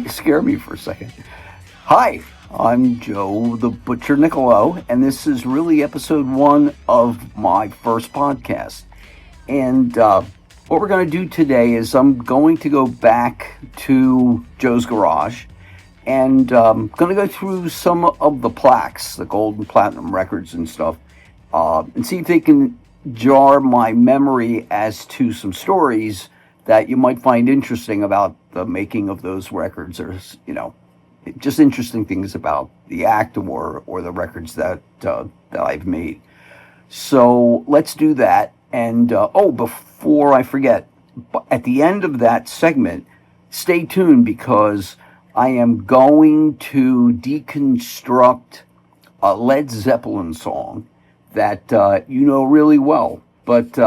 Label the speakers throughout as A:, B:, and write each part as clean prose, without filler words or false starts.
A: You scared me for a second. Hi, I'm Joe the Butcher Nicolo, and this is really episode 1 of my first podcast. And what we're going to do today is I'm going to go back to Joe's garage and going to go through some of the plaques, the gold and platinum records and stuff, and see if they can jar my memory as to some stories that you might find interesting about the making of those records, or just interesting things about the act or the records that I've made. So let's do that. And before I forget, at the end of that segment, stay tuned because I am going to deconstruct a Led Zeppelin song that you know really well, but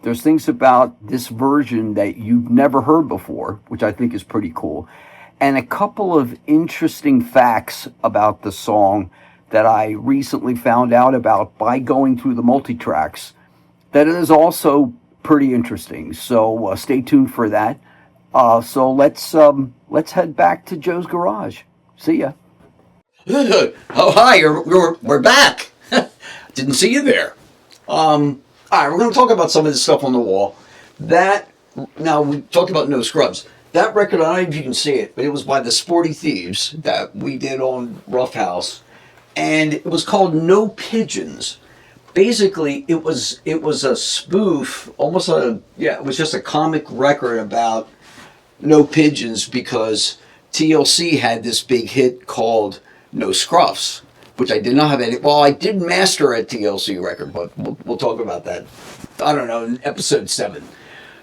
A: there's things about this version that you've never heard before, which I think is pretty cool, and a couple of interesting facts about the song that I recently found out about by going through the multi-tracks that is also pretty interesting. So stay tuned for that. So let's head back to Joe's garage. See ya.
B: Oh, hi, we're back. Didn't see you there. All right, we're going to talk about some of this stuff on the wall. Now, we talked about No Scrubs. That record, I don't know if you can see it, but it was by the Sporty Thieves that we did on Ruffhouse. And it was called No Pigeons. Basically, it was a spoof, it was just a comic record about no pigeons because TLC had this big hit called No Scruffs, which I did not have any. Well, I did master a TLC record, but we'll talk about that. I don't know, in episode 7.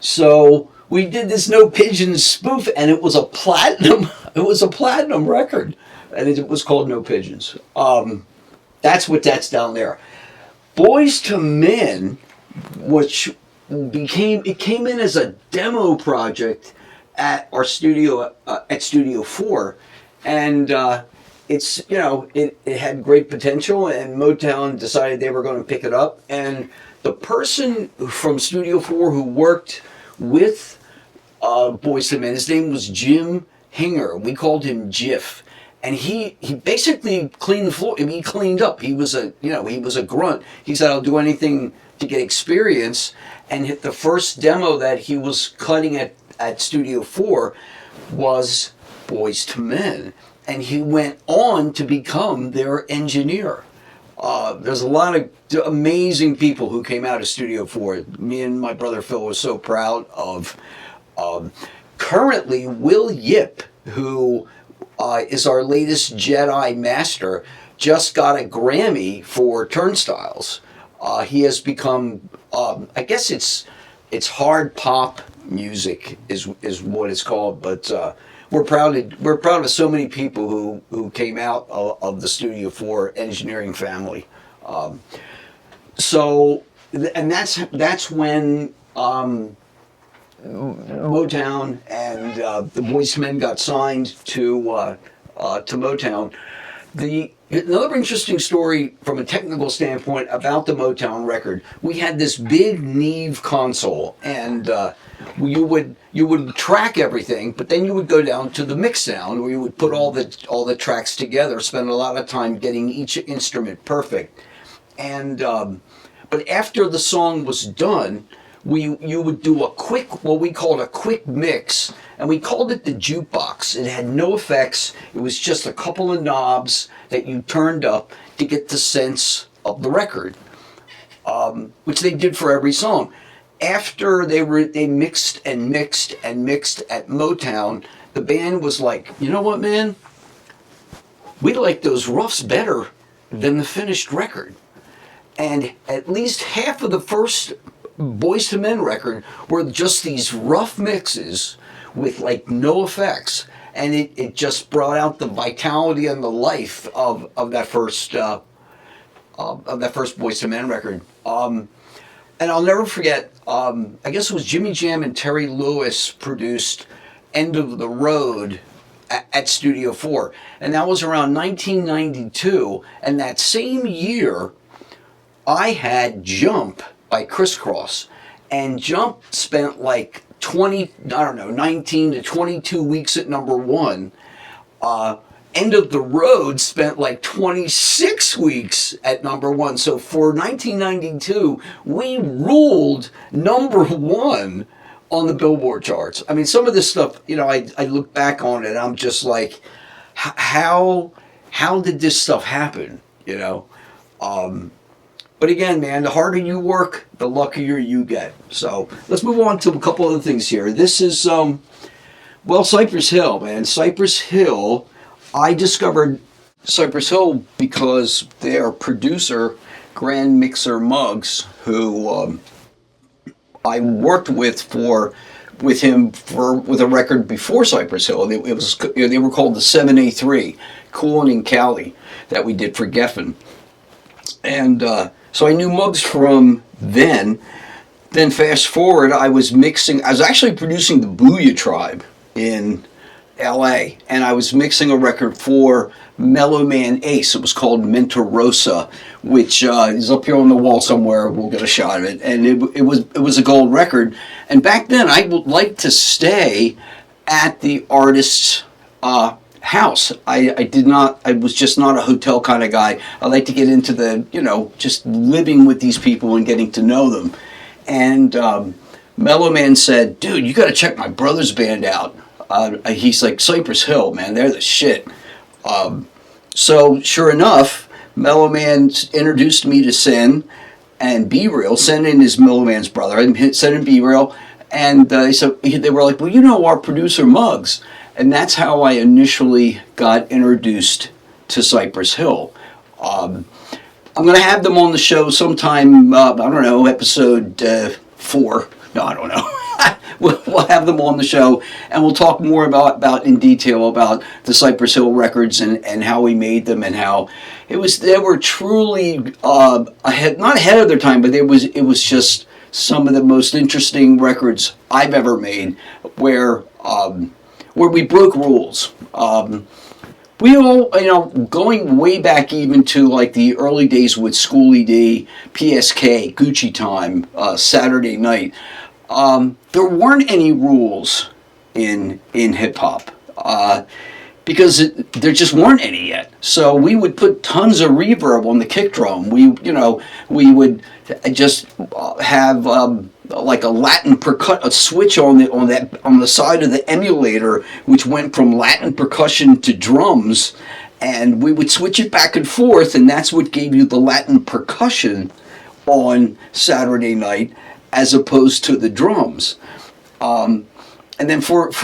B: So we did this No Pigeons spoof, and it was a platinum. It was a platinum record, and it was called No Pigeons. That's down there. Boys to Men, which came in as a demo project at our studio at Studio 4, and it had great potential, and Motown decided they were going to pick it up. And the person from Studio 4 who worked with Boys to Men, his name was Jim Hinger. We called him Jiff. And he basically cleaned the floor. I mean, he cleaned up. He was a grunt. He said, "I'll do anything to get experience." And the first demo that he was cutting at Studio 4 was Boys to Men. And he went on to become their engineer. There's a lot of amazing people who came out of Studio 4. Me and my brother Phil were so proud of. Currently, Will Yip, who is our latest Jedi Master, just got a Grammy for Turnstiles. He has become, I guess it's hard pop music is what it's called, but we're proud of so many people who came out of the Studio 4 engineering family. And that's when Motown and the Boys to Men got signed to Motown. Another interesting story from a technical standpoint about the Motown record, we had this big Neve console, and you would track everything, but then you would go down to the mix sound where you would put all the tracks together, spend a lot of time getting each instrument perfect. And but after the song was done, you would do what we called a quick mix, and we called it the jukebox. It had no effects. It was just a couple of knobs that you turned up to get the sense of the record, which they did for every song. After they mixed and mixed and mixed at Motown, the band was like, "You know what, man? We like those roughs better than the finished record." And at least half of the first Boys to Men record were just these rough mixes with like no effects, and it just brought out the vitality and the life of that first Boys to Men record. And I'll never forget. I guess it was Jimmy Jam and Terry Lewis produced "End of the Road" at Studio 4, and that was around 1992. And that same year, I had "Jump" by Crisscross, and Jump spent like 19 to 22 weeks at number 1, End of the Road spent like 26 weeks at #1. So for 1992, we ruled #1 on the Billboard charts. I mean, some of this stuff, I look back on it, I'm just like, how did this stuff happen? But again, man, the harder you work, the luckier you get. So let's move on to a couple other things here. This is, Cypress Hill, man. Cypress Hill, I discovered Cypress Hill because their producer, Grand Mixer Muggs, who I worked with a record before Cypress Hill. They were called the 7A3, Coolin' in Cali, that we did for Geffen. And so I knew Muggs from then. Then fast forward, I was actually producing the Booyah Tribe in LA, and I was mixing a record for Mellow Man Ace. It was called Mentarosa, which is up here on the wall somewhere. We'll get a shot of it. And it was a gold record. And back then, I would like to stay at the artist's house. I was just not a hotel kind of guy. I like to get into just living with these people and getting to know them. And Mellow Man said, dude, you got to check my brother's band out. He's like, Cypress Hill, man, they're the shit. So sure enough, Mellow Man introduced me to Sen and Be Real. Sen is Mellow Man's brother, and Sen and Be Real. And they were like, well, our producer Muggs. And that's how I initially got introduced to Cypress Hill. I'm going to have them on the show sometime, I don't know, episode 4. No, I don't know. We'll have them on the show, and we'll talk more about in detail about the Cypress Hill records and how we made them, and how they were truly not ahead of their time, but it was just some of the most interesting records I've ever made, where we broke rules. We all, going way back even to like the early days with Schoolie D, PSK, Gucci Time, Saturday Night. There weren't any rules in hip hop because there just weren't any yet. So we would put tons of reverb on the kick drum. We would just have like a Latin a switch on the side of the emulator, which went from Latin percussion to drums, and we would switch it back and forth, and that's what gave you the Latin percussion on Saturday Night, as opposed to the drums. And then for the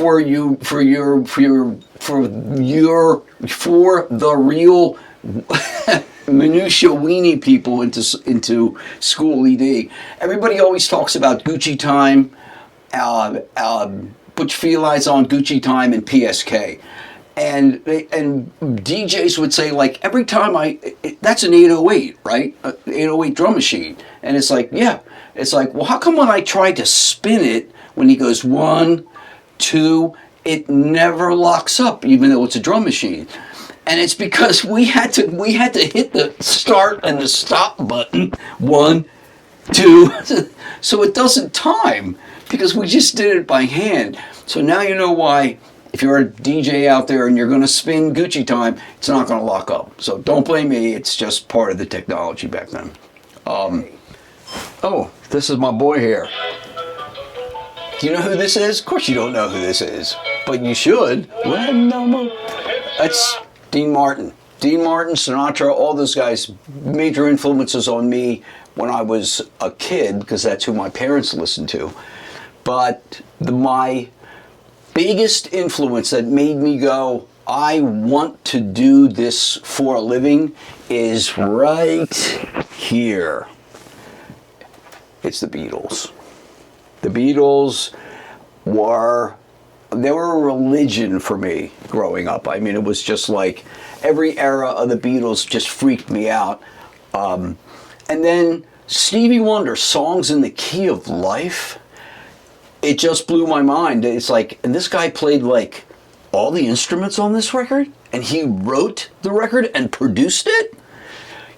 B: real minutia weenie people into Schoolie D, everybody always talks about Gucci Time, Put Your Felines On, Gucci Time, and PSK. And DJs would say, like, every time that's an 808, right? 808 drum machine. And it's like, yeah. It's like, well, how come when I tried to spin it, when he goes 1, 2, it never locks up, even though it's a drum machine? And it's because we had to hit the start and the stop button, 1, 2, so it doesn't time, because we just did it by hand. So now you know why, if you're a DJ out there and you're going to spin Gucci Time, it's not going to lock up. So don't blame me, it's just part of the technology back then. Oh, this is my boy here. Do you know who this is? Of course you don't know who this is, but you should. Well, no. That's Dean Martin. Dean Martin, Sinatra, all those guys, major influences on me when I was a kid, because that's who my parents listened to. But my biggest influence that made me go, I want to do this for a living, is right here. It's the Beatles. The Beatles were a religion for me growing up. I mean, it was just like every era of the Beatles just freaked me out. And then Stevie Wonder, Songs in the Key of Life, it just blew my mind. It's like, and this guy played like all the instruments on this record, and he wrote the record and produced it.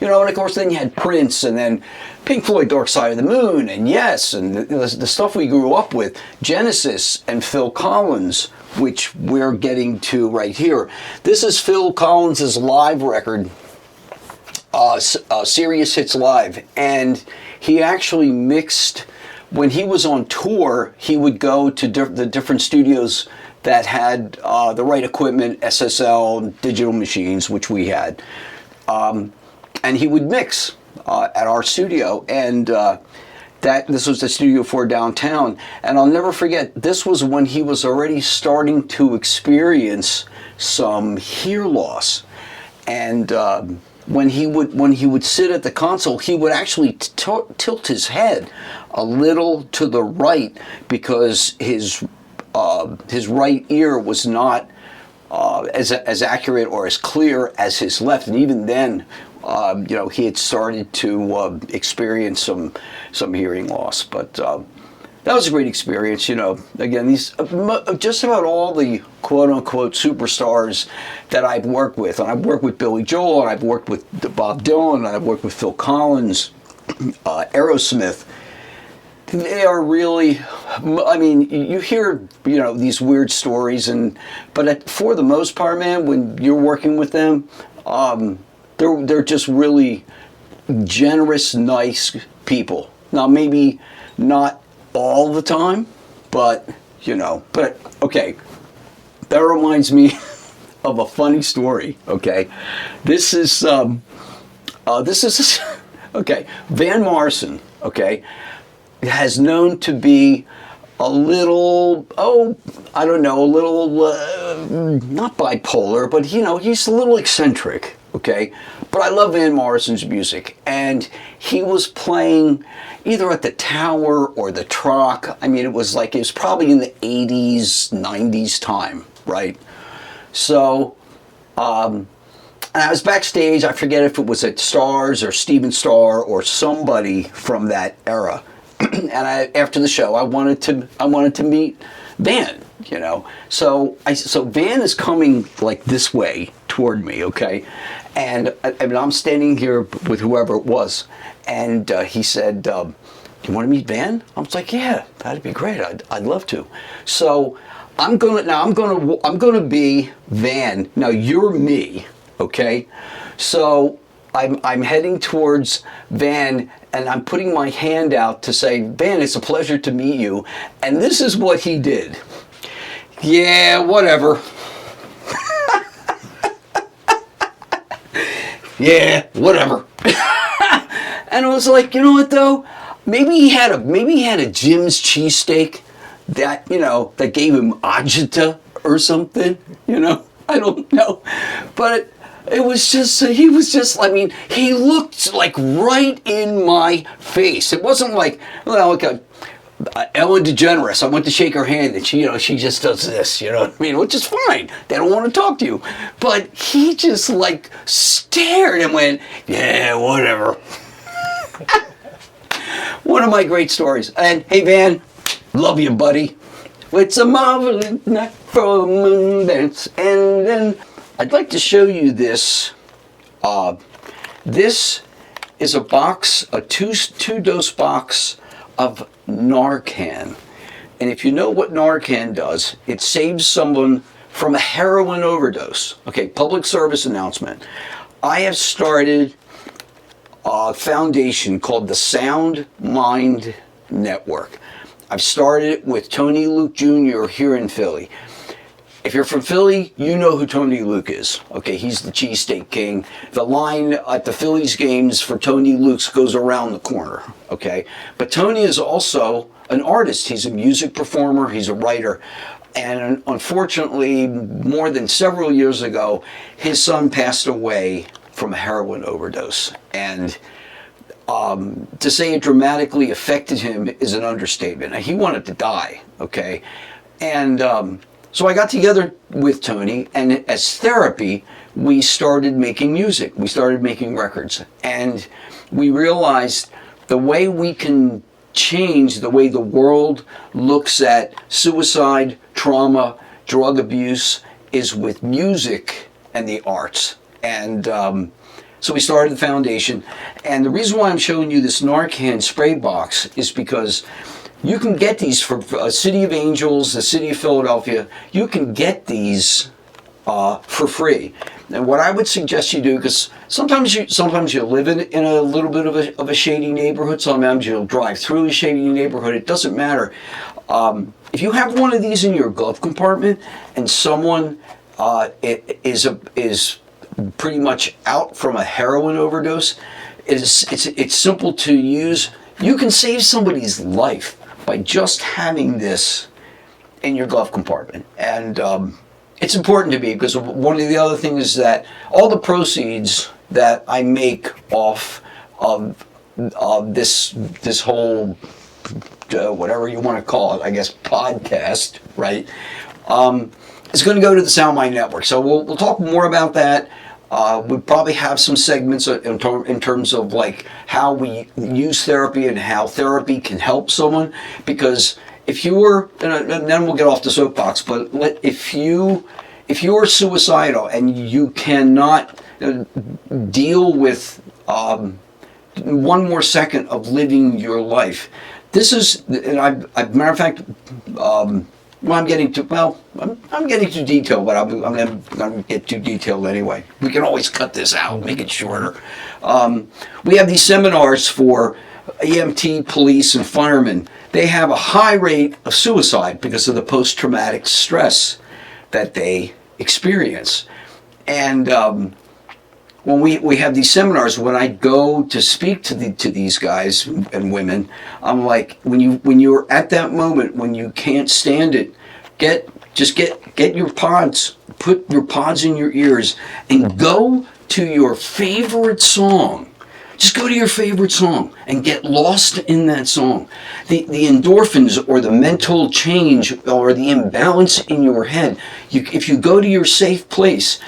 B: And of course then you had Prince, and then Pink Floyd, Dark Side of the Moon, and Yes, and the stuff we grew up with, Genesis and Phil Collins,
A: which we're getting to right here. This is Phil Collins' live record, Serious Hits Live, and he actually mixed, when he was on tour, he would go to the different studios that had the right equipment, SSL, digital machines, which we had, and he would mix at our studio, and this was the Studio 4 downtown, and I'll never forget, this was when he was already starting to experience some hear loss, and when he would sit at the console, he would actually tilt his head a little to the right because his right ear was not as accurate or as clear as his left, and even then, he had started to experience some hearing loss. But that was a great experience. Again, these just about all the quote unquote superstars that I've worked with, and I've worked with Billy Joel, and I've worked with Bob Dylan, and I've worked with Phil Collins, Aerosmith. They are really, I mean, you hear, these weird stories, but for the most part, man, when you're working with them, they're just really generous, nice people. Now, maybe not all the time, but, okay. That reminds me of a funny story, okay? This is okay, Van Morrison, okay, has known to be a little, not bipolar, but he's a little eccentric, okay? But I love Van Morrison's music, and he was playing either at the Tower or the Troc. I mean, it was probably in the 80s, 90s time, right? So, and I was backstage, I forget if it was at Stars or Steven Starr or somebody from that era. And after the show, I wanted to meet Van, So Van is coming like this way toward me, okay? And I'm standing here with whoever it was, and he said, "Do you want to meet Van?" I was like, "Yeah, that'd be great. I'd love to." So I'm gonna be Van. Now you're me, okay? So I'm heading towards Van, and I'm putting my hand out to say, "Van, it's a pleasure to meet you." And this is what he did. "Yeah, whatever." "Yeah, whatever." And I was like, you know what though? Maybe he had a Jim's cheesesteak that that gave him agita or something. I don't know, but. It was just, he looked like right in my face. It wasn't like Ellen DeGeneres. I went to shake her hand and she just does this, which is fine. They don't want to talk to you. But he just stared and went, "Yeah, whatever." One of my great stories. And hey, Van, love you, buddy. It's a marvelous night for a moon dance. And then I'd like to show you this. This is a box, a two-dose box of Narcan. And if you know what Narcan does, it saves someone from a heroin overdose. Okay, public service announcement. I have started a foundation called the Sound Mind Network. I've started it with Tony Luke Jr. here in Philly. If you're from Philly, you know who Tony Luke is. Okay, he's the cheesesteak king. The line at the Phillies games for Tony Luke's goes around the corner. Okay, but Tony is also an artist. He's a music performer. He's a writer. And unfortunately, more than several years ago, his son passed away from a heroin overdose. And to say it dramatically affected him is an understatement. He wanted to die. Okay, and so I got together with Tony, and as therapy, we started making music. We started making records. And we realized the way we can change the way the world looks at suicide, trauma, drug abuse is with music and the arts. And so we started the foundation. And the reason why I'm showing you this Narcan spray box is because
B: You can get these for City of Angels, the City of Philadelphia. You can get these for free. And what I would suggest you do, because sometimes you live in a little bit of a shady neighborhood. Sometimes you'll drive through a shady neighborhood. It doesn't matter. If you have one of these in your glove compartment and someone is pretty much out from a heroin overdose, it's simple to use. You can save somebody's life by just having this in your glove compartment. And it's important to me because one of the other things is that all the proceeds that I make off of this whole whatever you want to call it, I guess podcast, right, is going to go to the Sound Mind Network. So we'll talk more about that. We probably have some segments in terms of like how we use therapy and how therapy can help someone. Because if you were, and then we'll get off the soapbox, but if you are suicidal and you cannot deal with one more second of living your life, this is, and matter of fact, I'm getting too detailed, but I'm going to get too detailed anyway. We can always cut this out, make it shorter. We have these seminars for EMT, police, and firemen. They have a high rate of suicide because of the post-traumatic stress that they experience. And when we have these seminars, when I go to speak to these guys and women, I'm like, when you're at that moment when you can't stand it, get your pods, put your pods in your ears, and go to your favorite song. Just go to your favorite song and get lost in that song. The endorphins or the mental change or the imbalance in your head, if you go to your safe place,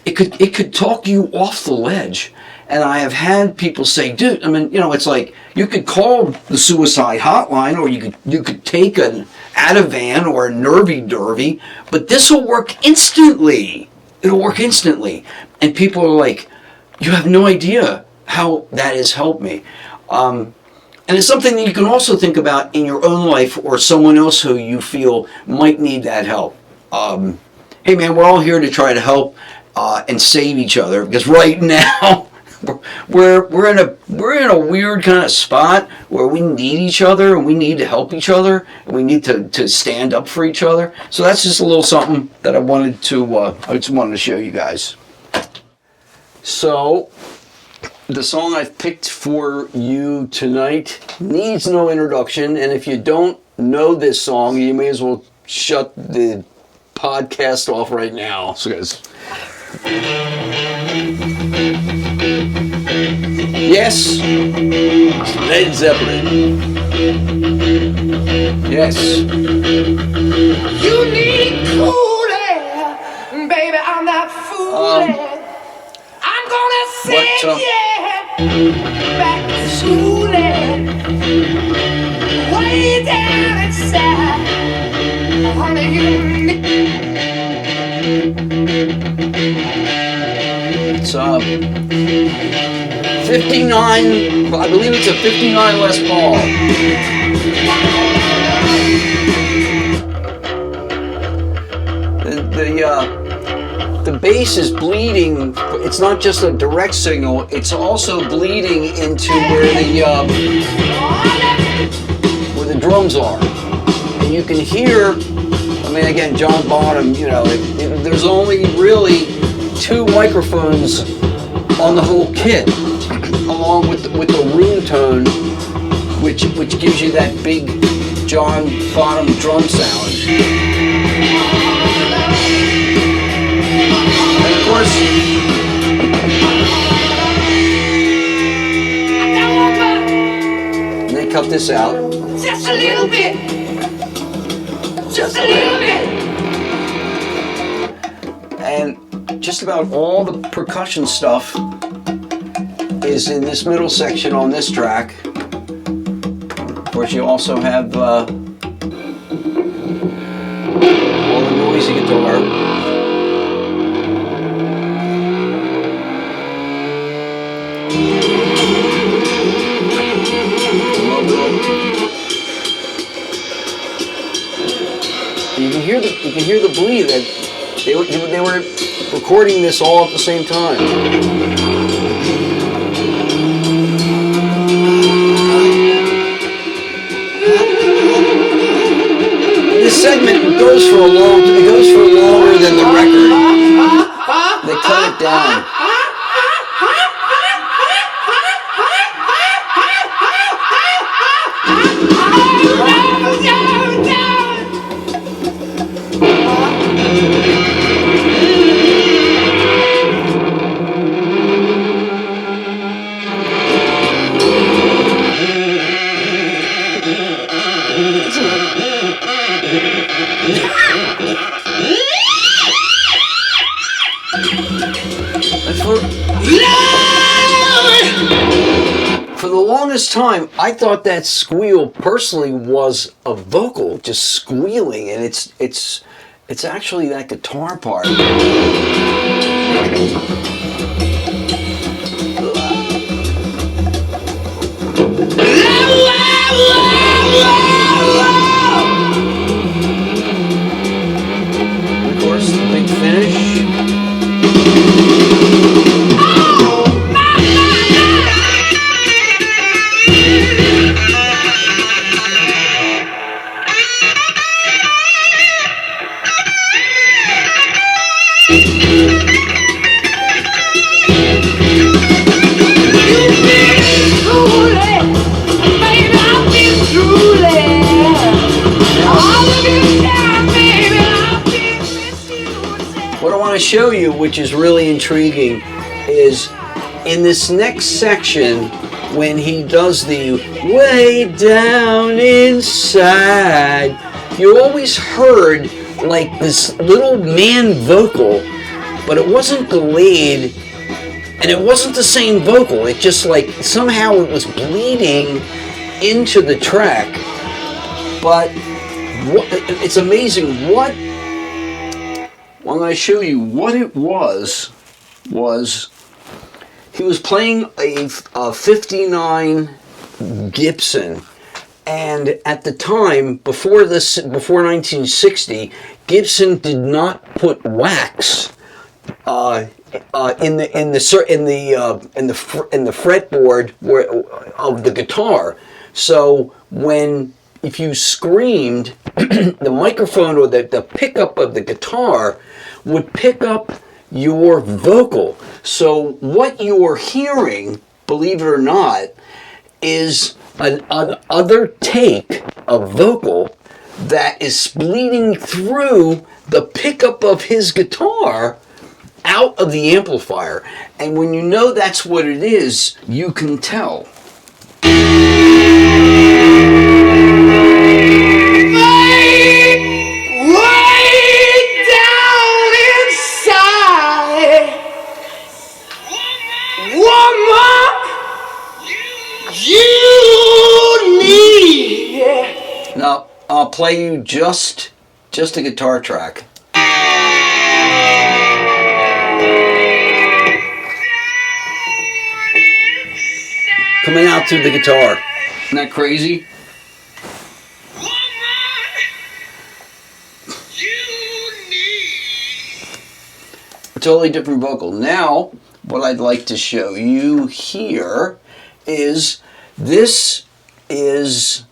B: it could talk you off the ledge. And I have had people say, dude, I mean, it's like you could call the suicide hotline, or you could take an Ativan or a nervy-dervy, but this will work instantly. It'll work instantly. And people are like, you have no idea how that has helped me. And it's something that you can also think about in your own life or someone else who you feel might need that help. Hey man, we're all here to try to help and save each other, because right now we're in a weird kind of spot where we need each other and we need to help each other and we need to stand up for each other. So that's just a little something that I just wanted to show you guys. So the song I've picked for you tonight needs no introduction, and if you don't know this song, you may as well shut the podcast off right now. So guys, yes, LED Zeppelin. Yes.
C: You need cool air, baby. I'm not fooling. I'm gonna send you back to school, way down inside. Honey, you need.
B: It's 59, I believe it's a 59 Les Paul. The bass is bleeding. It's not just a direct signal, it's also bleeding into where the drums are. And you can hear, I mean, again, John Bonham, there's only really 2 microphones on the whole kit, along with the room tone, which gives you that big John Bonham drum sound. And of course, and they cut this out.
C: Just a little bit. Just a little bit.
B: And just about all the percussion stuff is in this middle section on this track. Of course, you also have all the noisy guitar. the bleed. That they were recording this all at the same time. This segment goes for longer than the record. They cut it down. For the longest time, I thought that squeal personally was a vocal, just squealing, and it's actually that guitar part. Of course, the big finish. What I want to show you, which is really intriguing, is in this next section when he does the way down inside, you always heard like this little man vocal, but it wasn't delayed and it wasn't the same vocal. It just like somehow it was bleeding into the track. But it's amazing what I'm going to show you what it was he was playing a 59 Gibson, and at the time before 1960, Gibson did not put wax in the fretboard of the guitar. So if you screamed, the microphone or the pickup of the guitar would pick up your vocal. So what you are hearing, believe it or not, is an other take of vocal that is bleeding through the pickup of his guitar out of the amplifier. And when you know that's what it is, you can tell. Now, I'll play you just a guitar track. Coming out through the guitar. Isn't that crazy? A totally different vocal. Now, what I'd like to show you here is this is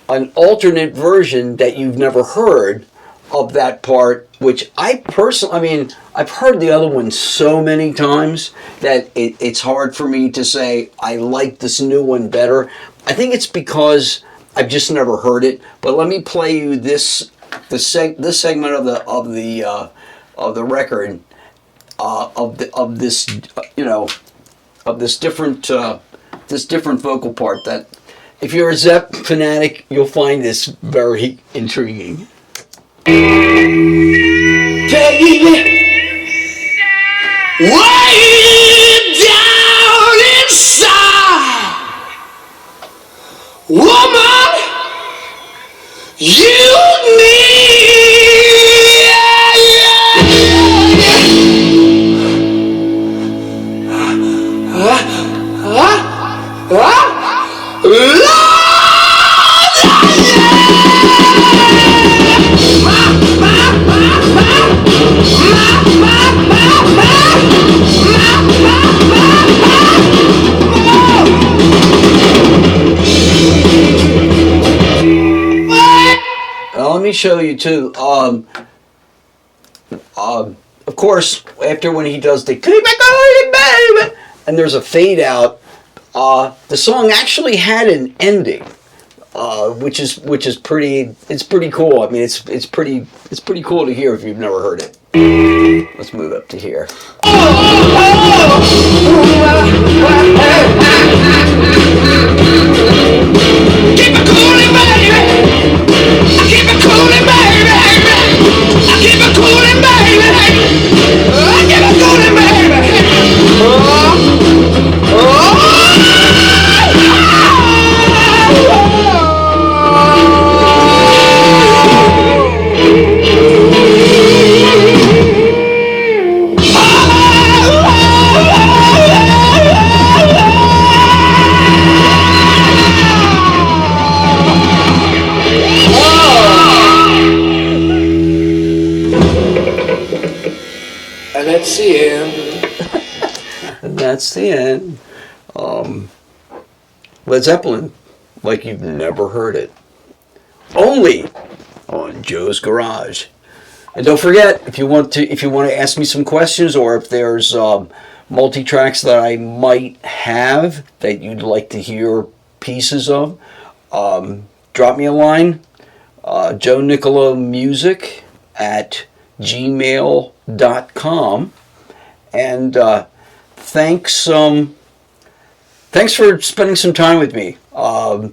B: an alternate version that you've never heard of that part, which I personally, I've heard the other one so many times that it's hard for me to say I like this new one better. I think it's because I've just never heard it. But let me play you this segment of the record of this different vocal part that, if you're a Zepp fanatic, you'll find this very intriguing.
C: Baby, way down inside, woman, you need love.
B: show you too. Of course, after when he does the "Keep it going, baby," and there's a fade out, the song actually had an ending, which is pretty. It's pretty cool. I mean, it's pretty cool to hear if you've never heard it. Let's move up to here.
C: Keep it coolin', baby. I keep it coolin', baby. I keep it coolin', baby. I keep it coolin', baby. And that's the end.
B: And that's the end. Led Zeppelin, like you've never heard it. Only on Joe's Garage. And don't forget, if you want to ask me some questions, or if there's multi-tracks that I might have that you'd like to hear pieces of, drop me a line. Joe Nicolo Music at gmail.com. And thanks for spending some time with me.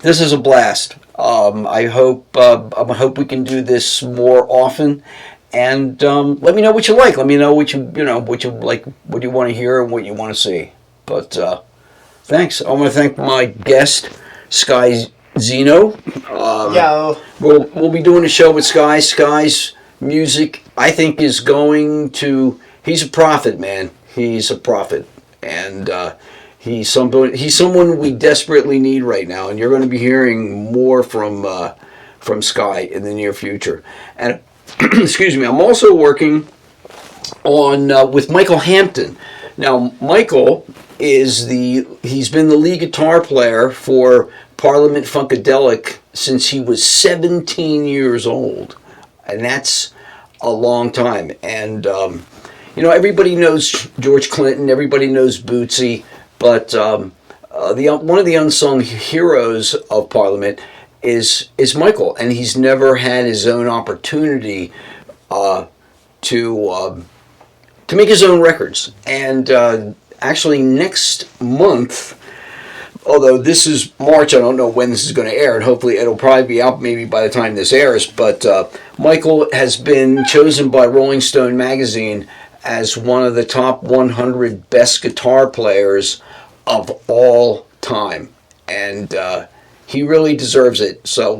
B: This is a blast. I hope we can do this more often. And let me know what you like. Let me know what you like, what you want to hear, and what you want to see. But thanks. I want to thank my guest, Sky Zeno.
D: Yo.
B: We'll be doing a show with Sky. Sky's music, I think, is going to. He's a prophet, man. He's a prophet, and he's someone we desperately need right now. And you're going to be hearing more from Sky in the near future. And excuse me, I'm also working on with Michael Hampton. Now, Michael he's been the lead guitar player for Parliament Funkadelic since he was 17 years old, and that's a long time. And everybody knows George Clinton, everybody knows Bootsy, but one of the unsung heroes of Parliament is Michael, and he's never had his own opportunity to make his own records. And actually next month, although this is March, I don't know when this is going to air, and hopefully it'll probably be out maybe by the time this airs, but Michael has been chosen by Rolling Stone magazine as one of the top 100 best guitar players of all time. And he really deserves it. So,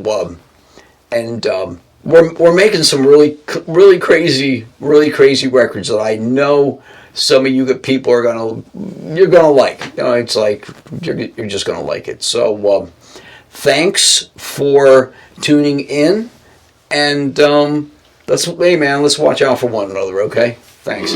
B: we're making some really crazy records that I know some of you people you're gonna like. It's like you're just gonna like it. So, thanks for tuning in, and let's watch out for one another. Okay, thanks.